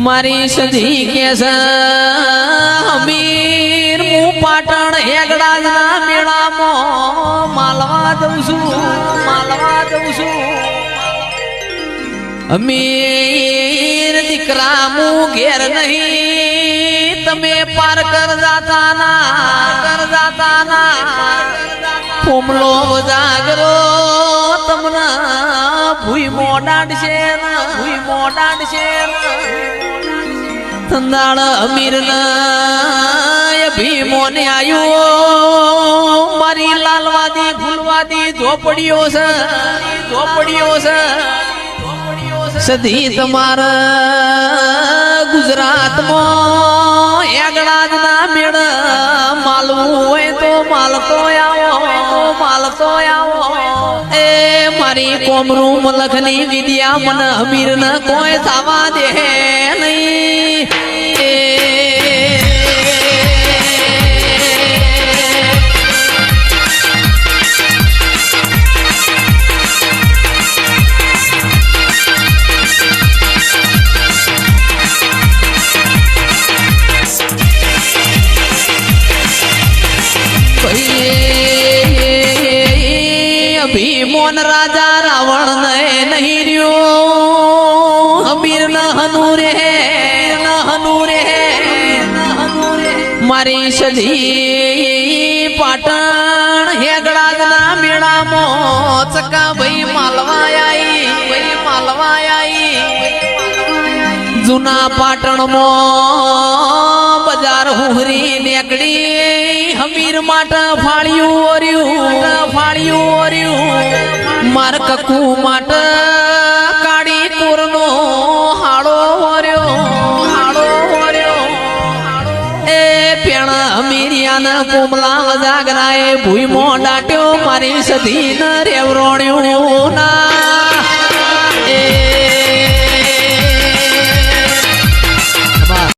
મારી સધી કેસ અમીર હું પાટણ હેગડાના મેળામાં માલવા દઉં છું અમીર દીકરા હું ઘેર નહીં તમે પાર કર જાતાના ફોમલો જાગરો તમને ભૂઈ મોડાડશે સંદાળ અમીર ભીમોને આયો મારી લાલવાદી ફૂલવાદી ઝોપડીઓ છે સધી તમારા ગુજરાતમાં એગડાના મેળ માલવું હોય તો માલતો આવો એ મારી કોમરું મલખની વિદ્યા મને અમીર ન કોઈ થવા દે નહીં ભીમોન રાજા રાવણ ને નહીં રહ્યો અમીર ન હનુરે મારી સધી પાટણ હેગડાના મેળામાં ચકા ભાઈ માલવાઈ જૂના પાટણમાં બજાર હુહરી નેકડી હમીર માટે ફાળ્યું માર કકુ માટે કાળી કોરનો હાડો વર્યો એ પેણ અમીરિયાના કોમલા વજાગરાએ ભૂઈ મોં દાટ્યો મારી સધી ન રેવરોણ્યું ના